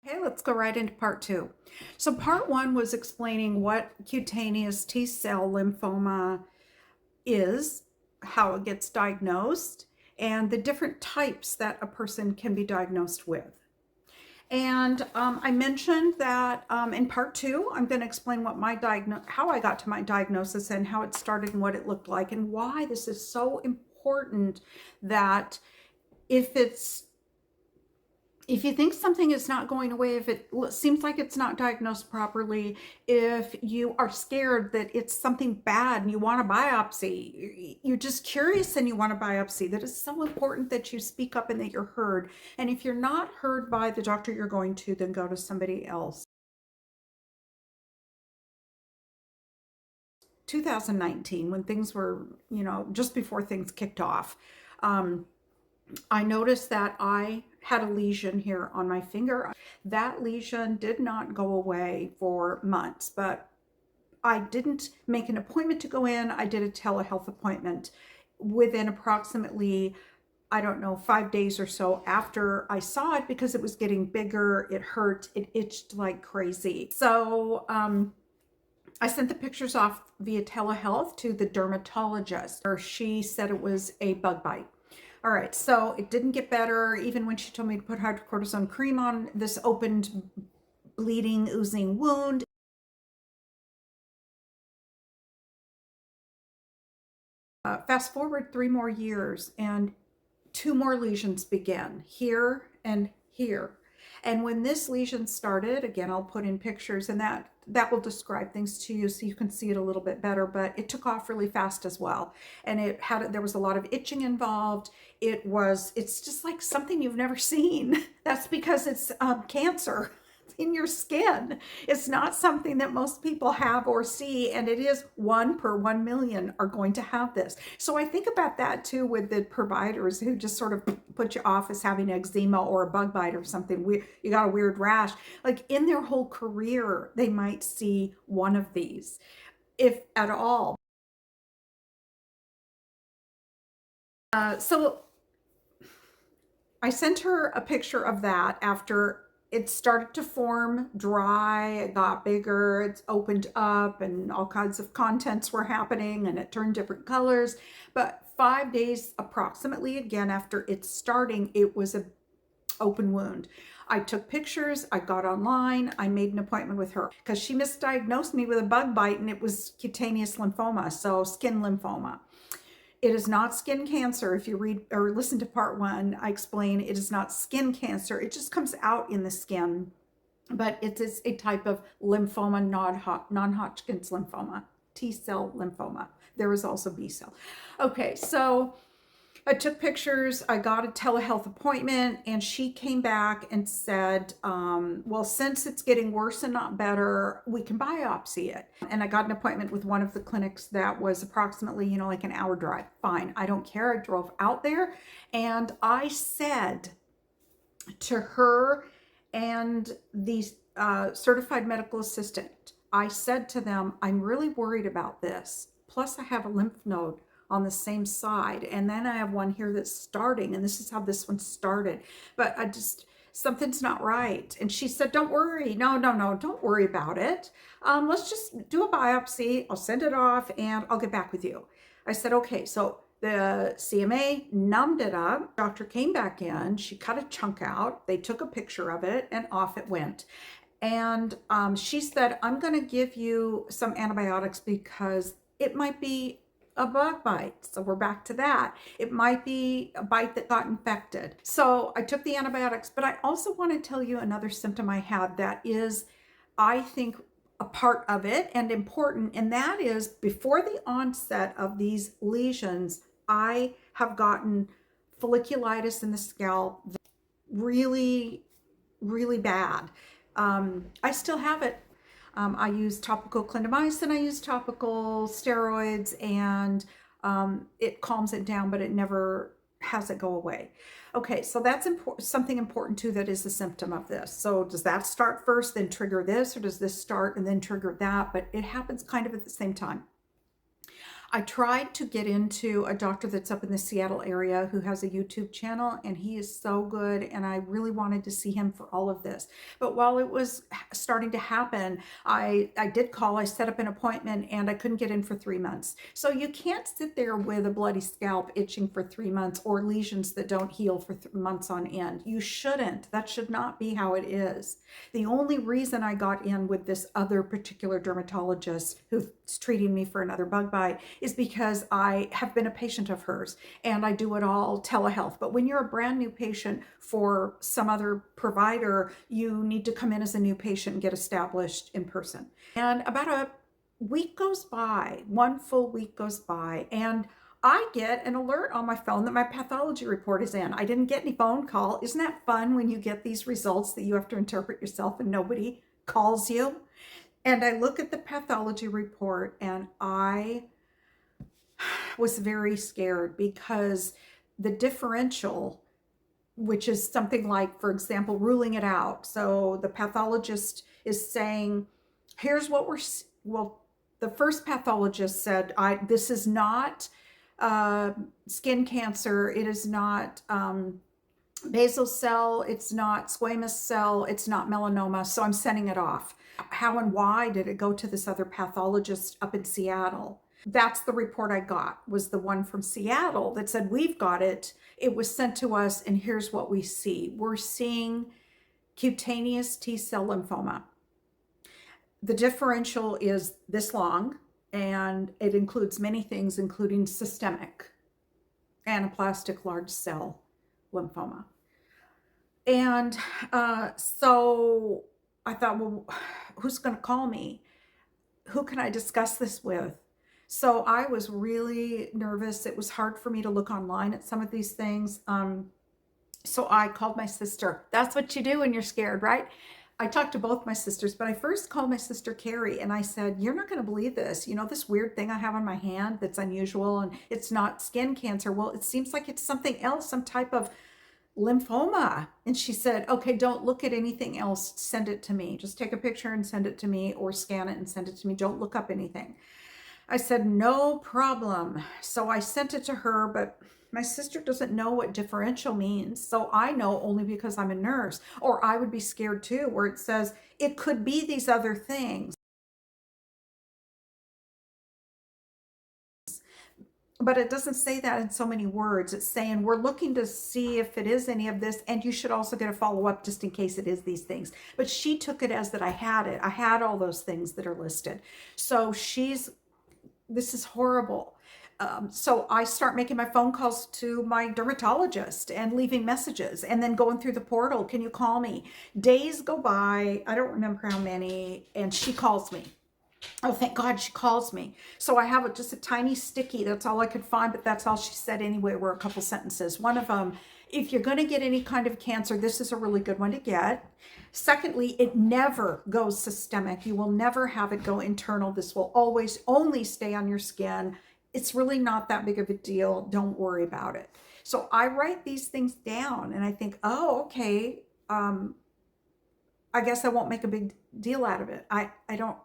Okay, let's go right into part two. So part one was explaining what cutaneous T cell lymphoma is, how it gets diagnosed, and the different types that a person can be diagnosed with. And I mentioned that in part two, I'm going to explain what how I got to my diagnosis and how it started and what it looked like and why this is so important that if you think something is not going away, if it seems like it's not diagnosed properly, if you are scared that it's something bad and you want a biopsy, you're just curious and you want a biopsy, that is so important that you speak up and that you're heard. And if you're not heard by the doctor you're going to, then go to somebody else. 2019, when things were, just before things kicked off, I noticed that I had a lesion here on my finger. That lesion did not go away for months, but I didn't make an appointment to go in. I did a telehealth appointment within approximately, I don't know, 5 days or so after I saw it, because it was getting bigger, it hurt, it itched like crazy. So I sent the pictures off via telehealth to the dermatologist. She said it was a bug bite. All right, so it didn't get better. Even when she told me to put hydrocortisone cream on this opened, bleeding, oozing wound. Fast forward 3 more years and 2 more lesions began, here and here. And when this lesion started, again, I'll put in pictures, and that will describe things to you so you can see it a little bit better, but it took off really fast as well. And there was a lot of itching involved. It's just like something you've never seen. That's because it's cancer in your skin. It's not something that most people have or see, and it is 1 per 1 million are going to have this. So I think about that too with the providers who just sort of put you off as having eczema or a bug bite or something. You got a weird rash. Like in their whole career, they might see one of these, if at all. So I sent her a picture of that after it started to form dry, it got bigger, it's opened up, and all kinds of contents were happening, and it turned different colors. But 5 days approximately, again, after it starting, it was an open wound. I took pictures, I got online, I made an appointment with her because she misdiagnosed me with a bug bite, and it was cutaneous lymphoma, so skin lymphoma. It is not skin cancer. If you read or listen to part one, I explain it is not skin cancer. It just comes out in the skin, but it is a type of lymphoma, non-Hodgkin's lymphoma, T cell lymphoma. There is also B cell. Okay, so I took pictures, I got a telehealth appointment, and she came back and said, well, since it's getting worse and not better, we can biopsy it. And I got an appointment with one of the clinics that was approximately, like an hour drive. Fine, I don't care. I drove out there, and I said to her and the certified medical assistant, I said to them, I'm really worried about this. Plus I have a lymph node on the same side, and then I have one here that's starting, and this is how this one started, but something's not right. And she said, don't worry, no, don't worry about it. Let's just do a biopsy, I'll send it off, and I'll get back with you. I said, okay. So the CMA numbed it up. Doctor came back in, she cut a chunk out, they took a picture of it, and off it went. And she said, I'm going to give you some antibiotics because it might be a bug bite. So we're back to that. It might be a bite that got infected. So I took the antibiotics, but I also want to tell you another symptom I had that is, I think, a part of it and important, and that is before the onset of these lesions, I have gotten folliculitis in the scalp, really, really bad. I still have it. I use topical clindamycin, I use topical steroids, and it calms it down, but it never has it go away. Okay, so that's something important too, that is a symptom of this. So does that start first, then trigger this, or does this start and then trigger that? But it happens kind of at the same time. I tried to get into a doctor that's up in the Seattle area who has a YouTube channel, and he is so good, and I really wanted to see him for all of this. But while it was starting to happen, I did call, I set up an appointment, and I couldn't get in for 3 months. So you can't sit there with a bloody scalp itching for 3 months or lesions that don't heal for months on end. You shouldn't. That should not be how it is. The only reason I got in with this other particular dermatologist who's treating me for another bug bite is because I have been a patient of hers and I do it all telehealth. But when you're a brand new patient for some other provider, you need to come in as a new patient and get established in person. And about a week goes by, one full week goes by, and I get an alert on my phone that my pathology report is in. I didn't get any phone call. Isn't that fun when you get these results that you have to interpret yourself and nobody calls you? And I look at the pathology report and I was very scared because the differential, which is something like, for example, ruling it out. So the pathologist is saying, here's what well, the first pathologist said, this is not skin cancer. It is not basal cell. It's not squamous cell. It's not melanoma. So I'm sending it off. How and why did it go to this other pathologist up in Seattle? That's the report I got, was the one from Seattle that said, we've got it. It was sent to us, and here's what we see. We're seeing cutaneous T cell lymphoma. The differential is this long, and it includes many things, including systemic anaplastic large cell lymphoma. And so I thought, well, who's going to call me? Who can I discuss this with? So I was really nervous. It was hard for me to look online at some of these things. So I called my sister. That's what you do when you're scared, right? I talked to both my sisters, but I first called my sister Carrie and I said, you're not going to believe this. You know, this weird thing I have on my hand that's unusual and it's not skin cancer. Well, it seems like it's something else, some type of lymphoma. And she said, okay, don't look at anything else. Send it to me. Just take a picture and send it to me, or scan it and send it to me. Don't look up anything. I said, no problem. So I sent it to her, but my sister doesn't know what differential means. So I know only because I'm a nurse, or I would be scared too, where it says it could be these other things. But it doesn't say that in so many words. It's saying we're looking to see if it is any of this, and you should also get a follow-up just in case it is these things. But she took it as that I had it. I had all those things that are listed. So this is horrible. So I start making my phone calls to my dermatologist and leaving messages and then going through the portal. Can you call me? Days go by. I don't remember how many. And she calls me. Oh, thank God she calls me. So I have just a tiny sticky. That's all I could find, but that's all she said anyway, were a couple sentences. One of them, if you're going to get any kind of cancer, this is a really good one to get. Secondly, it never goes systemic. You will never have it go internal. This will always only stay on your skin. It's really not that big of a deal. Don't worry about it. So I write these things down and I think, oh, okay. I guess I won't make a big deal out of it. I don't.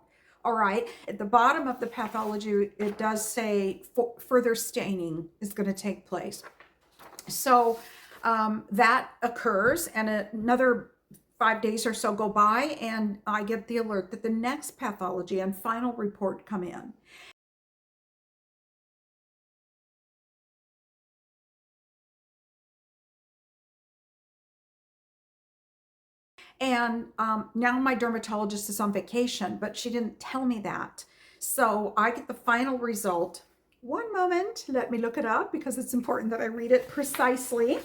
All right. At the bottom of the pathology, it does say further staining is going to take place. So that occurs, and another 5 days or so go by, and I get the alert that the next pathology and final report come in. And now my dermatologist is on vacation, but she didn't tell me that. So I get the final result. One moment, let me look it up because it's important that I read it precisely.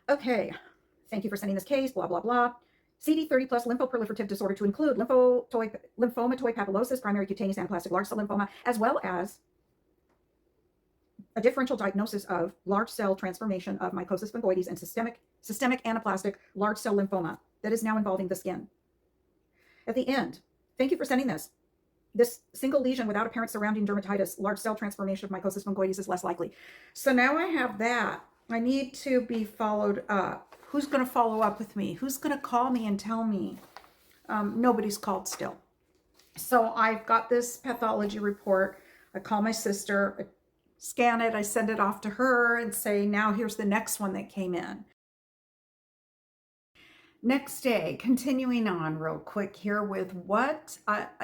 Okay, thank you for sending this case, blah, blah, blah. CD30 plus lymphoproliferative disorder to include lymphomatoid papulosis, primary cutaneous anaplastic large cell lymphoma, as well as a differential diagnosis of large cell transformation of mycosis fungoides and systemic anaplastic large cell lymphoma that is now involving the skin. At the end, thank you for sending this. This single lesion without apparent surrounding dermatitis, large cell transformation of mycosis fungoides is less likely. So now I have that. I need to be followed up. Who's going to follow up with me? Who's going to call me and tell me? Nobody's called still. So I've got this pathology report. I call my sister, I scan it, I send it off to her and say, now here's the next one that came in. Next day, continuing on real quick here with what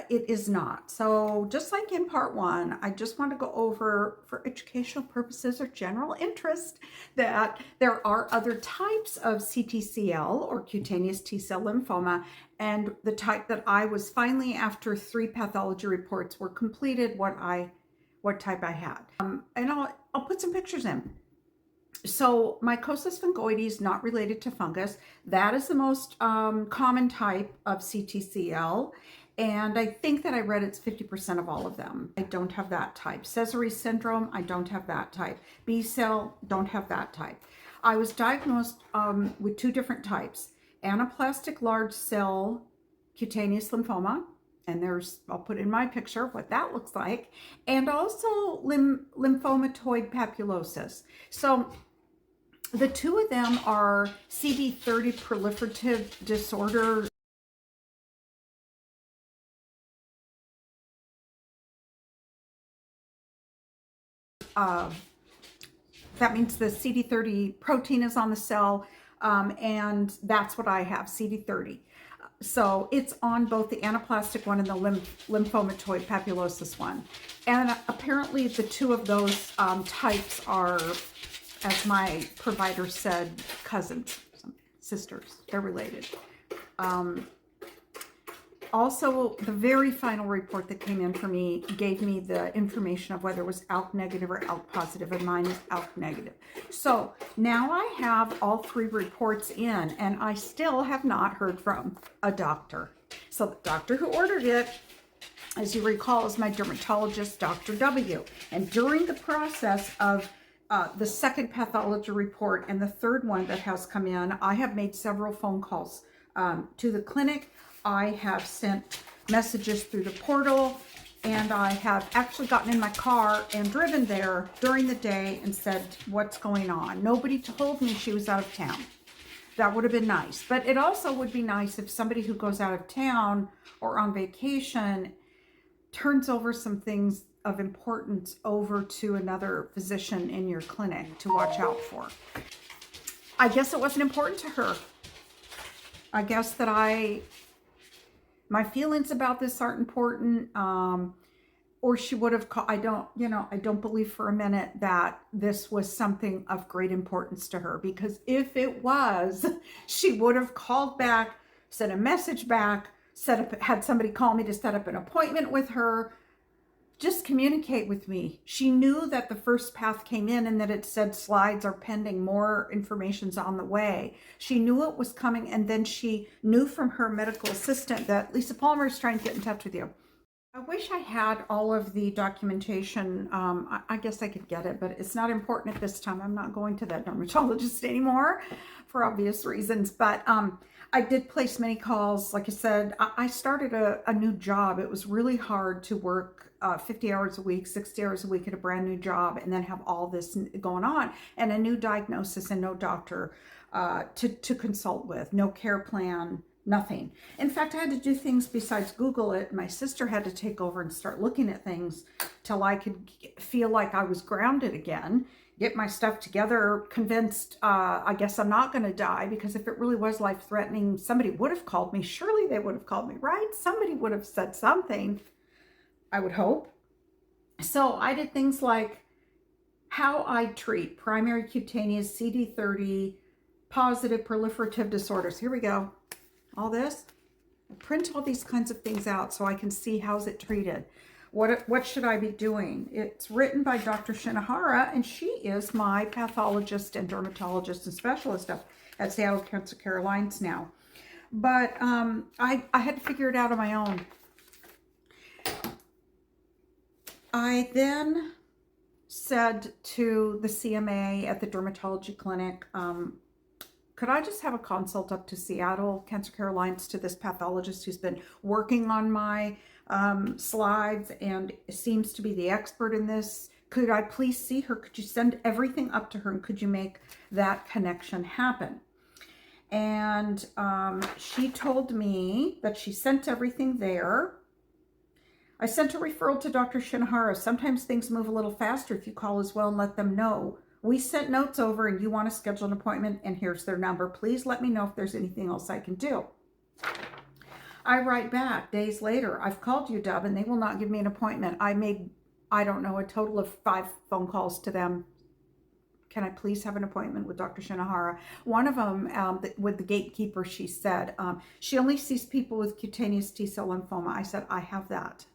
it is not. So just like in part one, I just want to go over for educational purposes or general interest that there are other types of CTCL or cutaneous T cell lymphoma, and the type that I was finally, after 3 pathology reports were completed, what type I had. And I'll put some pictures in. So mycosis fungoides, not related to fungus. That is the most common type of CTCL. And I think that I read it's 50% of all of them. I don't have that type. Sézary syndrome, I don't have that type. B cell, don't have that type. I was diagnosed with 2 different types. Anaplastic large cell cutaneous lymphoma, and I'll put in my picture what that looks like, and also lymphomatoid papulosis. So the 2 of them are CD30 proliferative disorder. That means the CD30 protein is on the cell, and that's what I have, CD30. So it's on both the anaplastic one and the lymphomatoid papulosis one. And apparently the 2 of those types are, as my provider said, cousins, sisters, they're related. Also, the very final report that came in for me gave me the information of whether it was ALK negative or ALK positive, and mine is ALK negative. So now I have all 3 reports in, and I still have not heard from a doctor. So the doctor who ordered it, as you recall, is my dermatologist, Dr. W. And during the process of the second pathology report and the third one that has come in, I have made several phone calls to the clinic. I have sent messages through the portal, and I have actually gotten in my car and driven there during the day and said, what's going on? Nobody told me she was out of town. That would have been nice. But it also would be nice if somebody who goes out of town or on vacation turns over some things of importance over to another physician in your clinic to watch out for. I guess it wasn't important to her. I guess that my feelings about this aren't important, or she would have called. I don't believe for a minute that this was something of great importance to her, because if it was, she would have called back, sent a message back, had somebody call me to set up an appointment with her. Just communicate with me. She knew that the first path came in and that it said slides are pending, more information's on the way. She knew it was coming, and then she knew from her medical assistant that Lisa Palmer is trying to get in touch with you. I wish I had all of the documentation. I guess I could get it, but it's not important at this time. I'm not going to that dermatologist anymore for obvious reasons. But I did place many calls. Like I said, I started a new job. It was really hard to work 50 hours a week, 60 hours a week at a brand new job, and then have all this going on, and a new diagnosis and no doctor to consult with, no care plan, nothing. In fact, I had to do things besides Google it. My sister had to take over and start looking at things till I could feel like I was grounded again, get my stuff together, convinced I guess I'm not going to die, because if it really was life-threatening, somebody would have called me. Surely they would have called me, right? Somebody would have said something, I would hope. So I did things like how I treat primary cutaneous CD30 positive proliferative disorders. Here we go. All this. I print all these kinds of things out so I can see how's it treated. What should I be doing? It's written by Dr. Shinohara, and she is my pathologist and dermatologist and specialist at Seattle Cancer Care Alliance now. But I had to figure it out on my own. I then said to the CMA at the dermatology clinic, could I just have a consult up to Seattle Cancer Care Alliance to this pathologist who's been working on my slides and seems to be the expert in this? Could I please see her? Could you send everything up to her, and could you make that connection happen? And she told me that she sent everything there. I sent a referral to Dr. Shinohara. Sometimes things move a little faster if you call as well and let them know. We sent notes over and you want to schedule an appointment, and here's their number. Please let me know if there's anything else I can do. I write back days later, I've called UW and they will not give me an appointment. I made, I don't know, a total of 5 phone calls to them. Can I please have an appointment with Dr. Shinohara? One of them, with the gatekeeper, she said, she only sees people with cutaneous T Cell lymphoma. I said, I have that.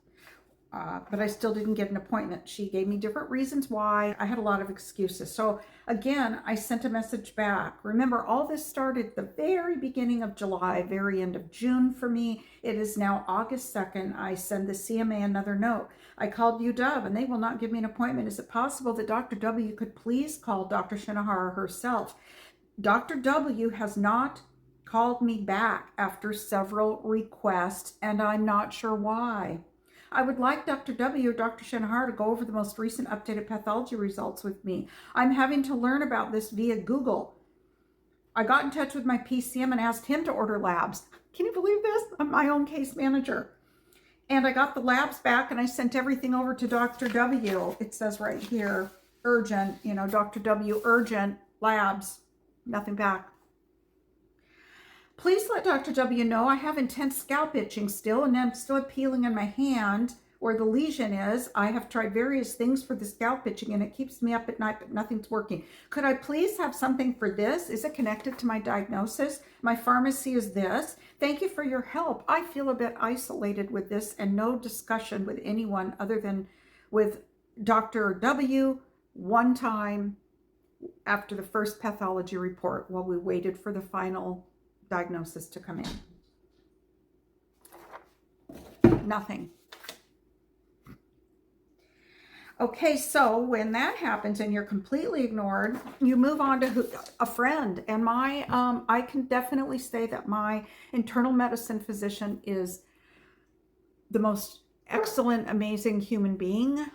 But I still didn't get an appointment. She gave me different reasons why. I had a lot of excuses. So again, I sent a message back. Remember, all this started at the very beginning of July, very end of June for me. It is now August 2nd. I send the CMA another note. I called UW and they will not give me an appointment. Is it possible that Dr. W could please call Dr. Shinohara herself? Dr. W has not called me back after several requests, and I'm not sure why. I would like Dr. W or Dr. Shinohara to go over the most recent updated pathology results with me. I'm having to learn about this via Google. I got in touch with my PCM and asked him to order labs. Can you believe this? I'm my own case manager. And I got the labs back and I sent everything over to Dr. W. It says right here, urgent, Dr. W, urgent, labs, nothing back. Please let Dr. W know I have intense scalp itching still, and I'm still peeling in my hand where the lesion is. I have tried various things for the scalp itching and it keeps me up at night, but nothing's working. Could I please have something for this? Is it connected to my diagnosis? My pharmacy is this. Thank you for your help. I feel a bit isolated with this and no discussion with anyone other than with Dr. W one time after the first pathology report while we waited for the final diagnosis to come in. Nothing. Okay, so when that happens and you're completely ignored, you move on to a friend. And I can definitely say that my internal medicine physician is the most excellent, amazing human being.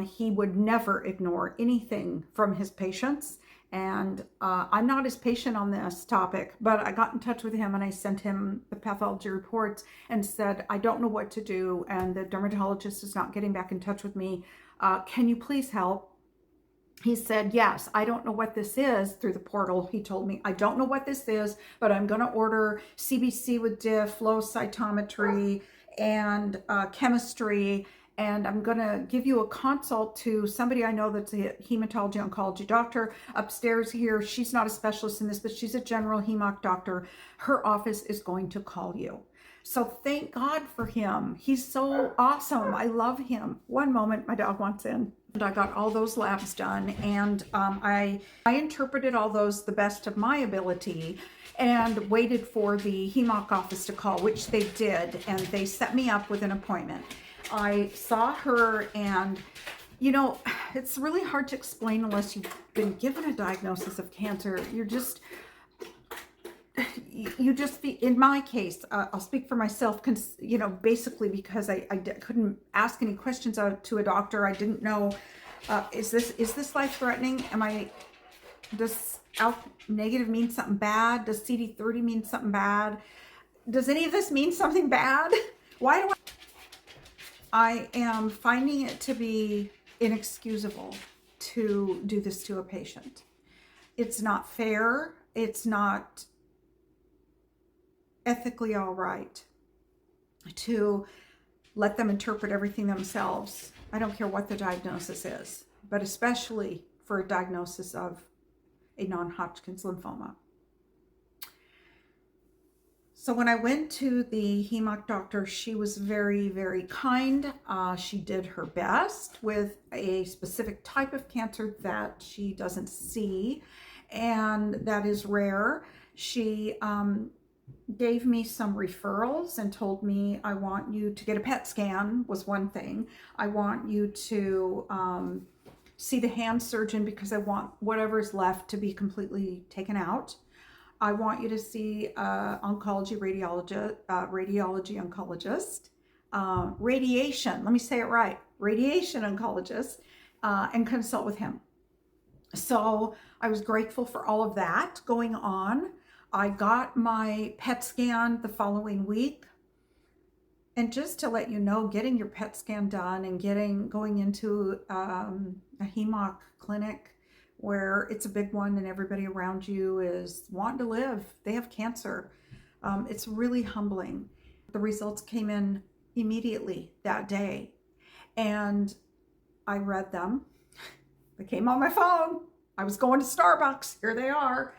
He would never ignore anything from his patients. And I'm not his patient on this topic, but I got in touch with him and I sent him the pathology reports and said, I don't know what to do. And the dermatologist is not getting back in touch with me. Can you please help? He said, yes, I don't know what this is through the portal. He told me, I don't know what this is, but I'm going to order CBC with diff, flow cytometry, and chemistry. And I'm going to give you a consult to somebody I know that's a hematology oncology doctor upstairs here. She's not a specialist in this, but she's a general hemonc doctor. Her office is going to call you. So thank God for him. He's so awesome. I love him. One moment, my dog wants in. And I got all those labs done, and I interpreted all those the best of my ability and waited for the hemonc office to call, which they did, and they set me up with an appointment. I saw her, and it's really hard to explain unless you've been given a diagnosis of cancer. You just, in my case, I'll speak for myself, basically because I couldn't ask any questions to a doctor. I didn't know, is this life-threatening? Does ALK negative mean something bad? Does CD30 mean something bad? Does any of this mean something bad? Why do I am finding it to be inexcusable to do this to a patient. It's not fair. It's not ethically all right to let them interpret everything themselves. I don't care what the diagnosis is, but especially for a diagnosis of a non-Hodgkin's lymphoma. So when I went to the hemonc doctor, she was very, very kind. She did her best with a specific type of cancer that she doesn't see, and that is rare. She gave me some referrals and told me, I want you to get a PET scan was one thing. I want you to see the hand surgeon because I want whatever's left to be completely taken out. I want you to see oncology radiology oncologist, radiation, let me say it right, radiation oncologist, and consult with him. So I was grateful for all of that going on. I got my PET scan the following week. And just to let you know, getting your PET scan done and going into a hemoc clinic where it's a big one and everybody around you is wanting to live, they have cancer. It's really humbling. The results came in immediately that day, and I read them. They came on my phone. I was going to Starbucks. Here they are.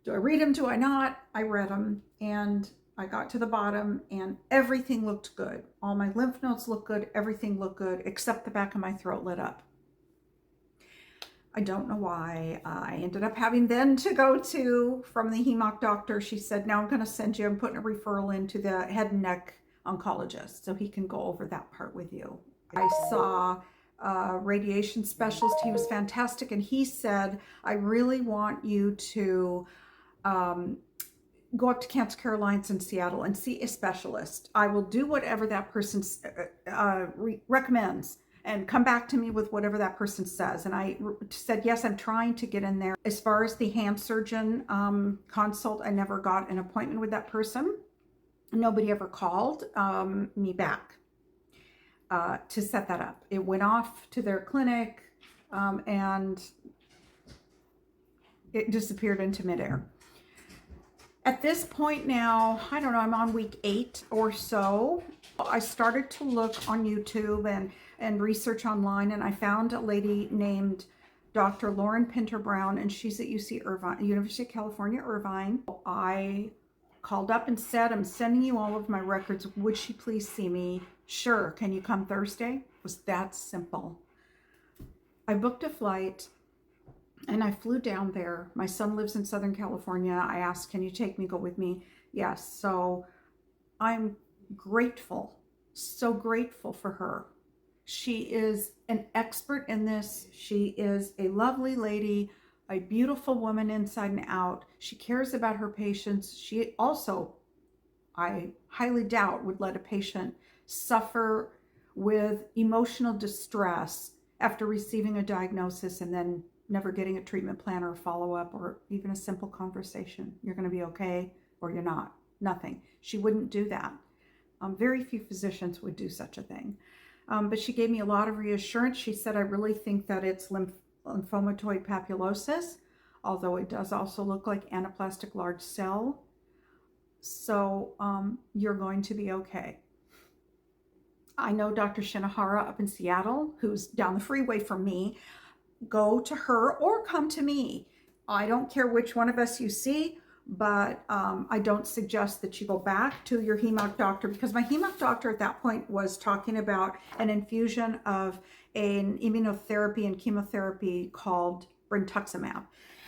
Do I read them? Do I not? I read them, and I got to the bottom and everything looked good. All my lymph nodes looked good. Everything looked good, except the back of my throat lit up. I don't know why. I ended up having then to go to, from the hemoc doctor, she said, now I'm going to send you, I'm putting a referral into the head and neck oncologist so he can go over that part with you. I saw a radiation specialist. He was fantastic. And he said, I really want you to go up to Cancer Care Alliance in Seattle and see a specialist. I will do whatever that person recommends and come back to me with whatever that person says. And I said, yes, I'm trying to get in there. As far as the hand surgeon consult, I never got an appointment with that person. Nobody ever called me back to set that up. It went off to their clinic and it disappeared into midair. At this point now, I don't know, I'm on week 8 or so. I started to look on YouTube and research online, and I found a lady named Dr. Lauren Pinter Brown, and she's at UC Irvine, University of California, Irvine. I called up and said, I'm sending you all of my records. Would she please see me? Sure. Can you come Thursday? It was that simple. I booked a flight. And I flew down there. My son lives in Southern California. I asked, can you take me, go with me? Yes. So I'm grateful, so grateful for her. She is an expert in this. She is a lovely lady, a beautiful woman inside and out. She cares about her patients. She also, I highly doubt, would let a patient suffer with emotional distress after receiving a diagnosis and then never getting a treatment plan or a follow-up or even a simple conversation. You're going to be okay or you're not. Nothing. She wouldn't do that. Very few physicians would do such a thing. But she gave me a lot of reassurance. She said, I really think that it's lymphomatoid papulosis, although it does also look like anaplastic large cell. So you're going to be okay. I know Dr. Shinohara up in Seattle, who's down the freeway from me. Go to her or come to me. I don't care which one of us you see, but I don't suggest that you go back to your hemoc doctor, because my hemoc doctor at that point was talking about an infusion of an immunotherapy and chemotherapy called brentuximab.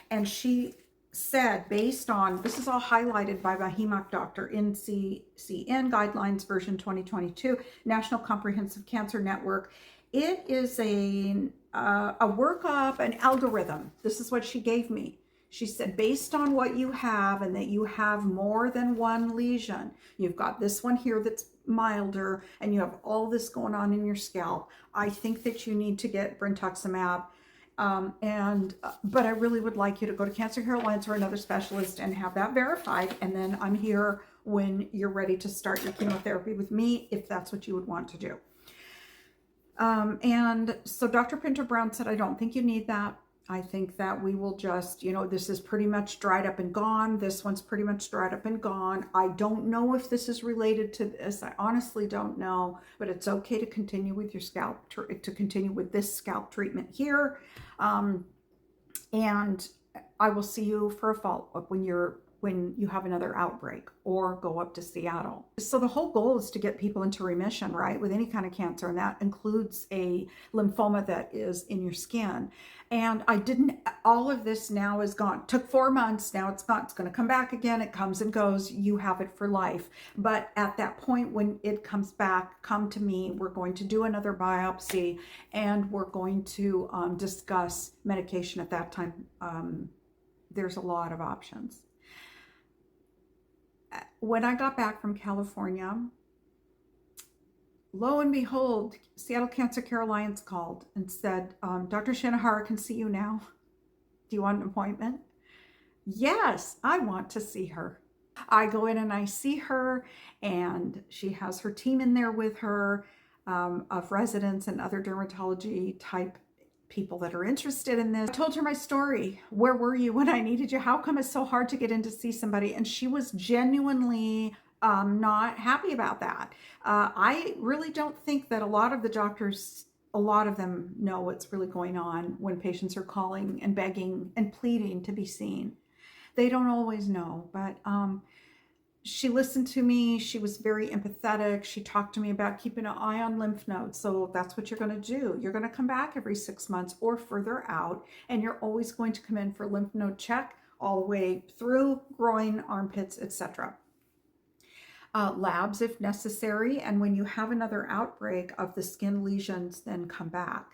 And she said, based on, this is all highlighted by my hemoc doctor, NCCN Guidelines version 2022, National Comprehensive Cancer Network. It is a workup, an algorithm. This is what she gave me. She said, based on what you have and that you have more than one lesion, you've got this one here that's milder and you have all this going on in your scalp, I think that you need to get brentuximab. But I really would like you to go to Cancer Care Alliance or another specialist and have that verified. And then I'm here when you're ready to start your chemotherapy with me, if that's what you would want to do. And so Dr. Pinter Brown said, I don't think you need that. I think that we will just, this is pretty much dried up and gone. This one's pretty much dried up and gone. I don't know if this is related to this. I honestly don't know, but it's okay to continue with your scalp, to continue with this scalp treatment here. And I will see you for a follow-up when you have another outbreak, or go up to Seattle. So the whole goal is to get people into remission, right, with any kind of cancer, and that includes a lymphoma that is in your skin. And all of this now is gone. Took 4 months, now it's gone. It's going to come back again. It comes and goes. You have it for life. But at that point when it comes back, come to me. We're going to do another biopsy, and we're going to discuss medication at that time. There's a lot of options. When I got back from California, lo and behold, Seattle Cancer Care Alliance called and said, Dr. Shinohara can see you now. Do you want an appointment? Yes, I want to see her. I go in and I see her, and she has her team in there with her, of residents and other dermatology type people that are interested in this. I told her my story. Where were you when I needed you? How come it's so hard to get in to see somebody? And she was genuinely not happy about that. I really don't think that a lot of the doctors, a lot of them know what's really going on when patients are calling and begging and pleading to be seen. They don't always know, but she listened to me. She was very empathetic. She talked to me about keeping an eye on lymph nodes. So that's what you're going to do. You're going to come back every 6 months or further out, and you're always going to come in for lymph node check all the way through groin, armpits, etc. Labs if necessary. And when you have another outbreak of the skin lesions, then come back.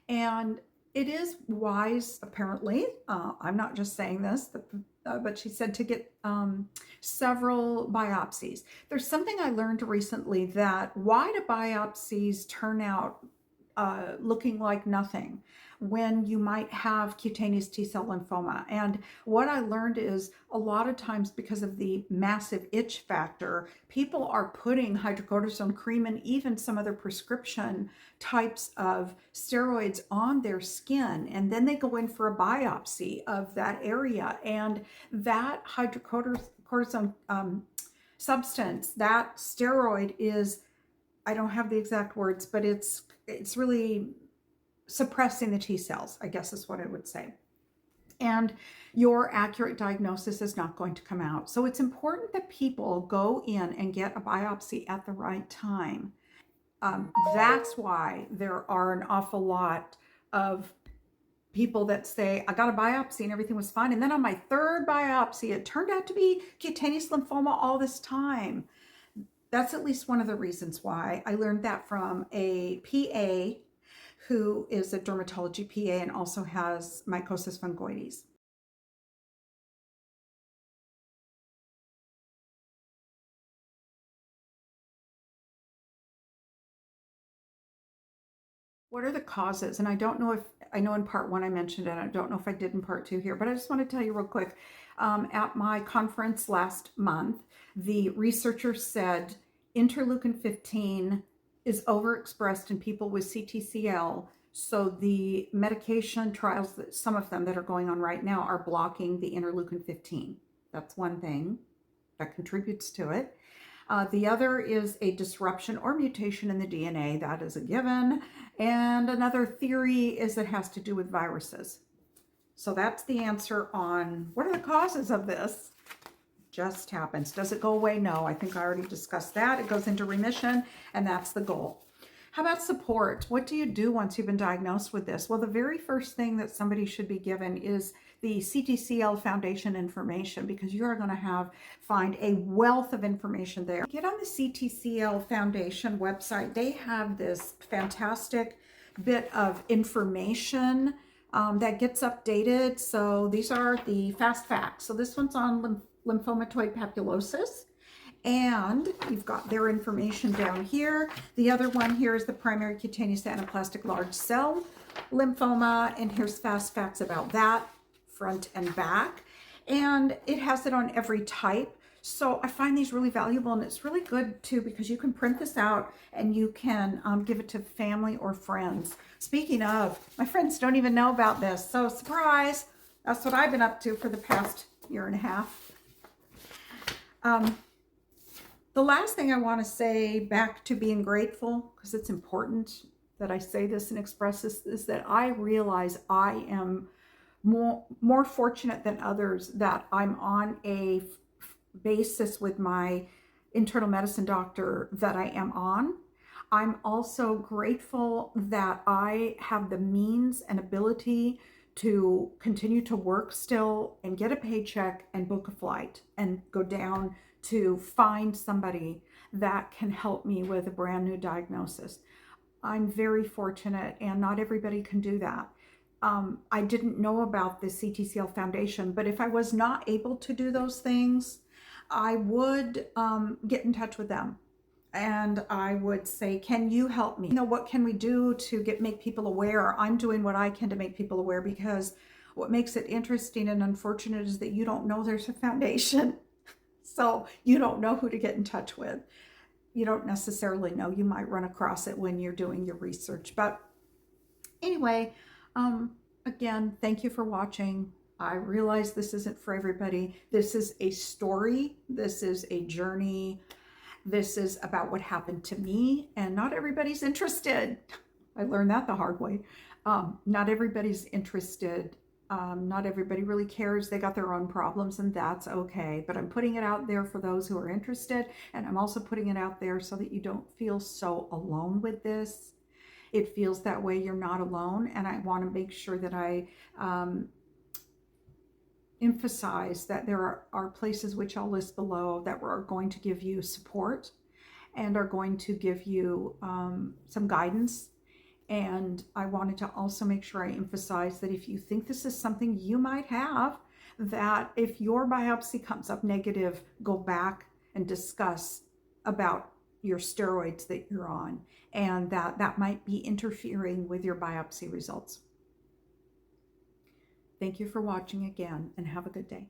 And it is wise, apparently, I'm not just saying this, but she said to get several biopsies. There's something I learned recently, that why do biopsies turn out looking like nothing when you might have cutaneous T cell lymphoma? And what I learned is a lot of times, because of the massive itch factor, people are putting hydrocortisone cream and even some other prescription types of steroids on their skin, and then they go in for a biopsy of that area, and that hydrocortisone substance, that steroid is, I don't have the exact words, but it's really suppressing the T cells, I guess is what I would say. And your accurate diagnosis is not going to come out. So it's important that people go in and get a biopsy at the right time. That's why there are an awful lot of people that say, I got a biopsy and everything was fine, and then on my third biopsy, it turned out to be cutaneous lymphoma all this time. That's at least one of the reasons why. I learned that from a PA who is a dermatology PA and also has mycosis fungoides. What are the causes? And I don't know if, I know in part one I mentioned it, I don't know if I did in part two here, but I just want to tell you real quick. At my conference last month, the researcher said interleukin 15 is overexpressed in people with CTCL. So the medication trials, that some of them that are going on right now, are blocking the interleukin 15. That's one thing that contributes to it. The other is a disruption or mutation in the DNA. That is a given. And another theory is it has to do with viruses. So that's the answer on what are the causes of this. Just happens. Does it go away? No, I think I already discussed that. It goes into remission, and that's the goal. How about support? What do you do once you've been diagnosed with this? Well, the very first thing that somebody should be given is the CTCL Foundation information, because you're going to find a wealth of information there. Get on the CTCL Foundation website. They have this fantastic bit of information that gets updated. So these are the fast facts. So this one's on lymphomatoid papulosis. And you've got their information down here. The other one here is the primary cutaneous anaplastic large cell lymphoma. And here's fast facts about that, front and back. And it has it on every type. So I find these really valuable, and it's really good too, because you can print this out and you can give it to family or friends. Speaking of, my friends don't even know about this. So surprise, that's what I've been up to for the past year and a half. The last thing I want to say, back to being grateful, because it's important that I say this and express this, is that I realize I am more fortunate than others that I'm on a basis with my internal medicine doctor that I am on. I'm also grateful that I have the means and ability to continue to work still and get a paycheck and book a flight and go down to find somebody that can help me with a brand new diagnosis. I'm very fortunate, and not everybody can do that. I didn't know about the CTCL Foundation, but if I was not able to do those things, I would get in touch with them. And I would say, can you help me? What can we do to make people aware? I'm doing what I can to make people aware, because What makes it interesting and unfortunate is that you don't know there's a foundation. So you don't know who to get in touch with. You don't necessarily know. You might run across it when you're doing your research. But anyway, again, thank you for watching. I realize this isn't for everybody. This is a story. This is a journey. This is about what happened to me, and not everybody's interested. I learned that the hard way. Not everybody's interested. Not everybody really cares. They got their own problems, and that's okay. But I'm putting it out there for those who are interested, and I'm also putting it out there so that you don't feel so alone with this. It feels that way. You're not alone, and I want to make sure that I emphasize that there are places which I'll list below that are going to give you support and are going to give you some guidance. And I wanted to also make sure I emphasize that if you think this is something you might have, that if your biopsy comes up negative, go back and discuss about your steroids that you're on, and that might be interfering with your biopsy results. Thank you for watching again, and have a good day.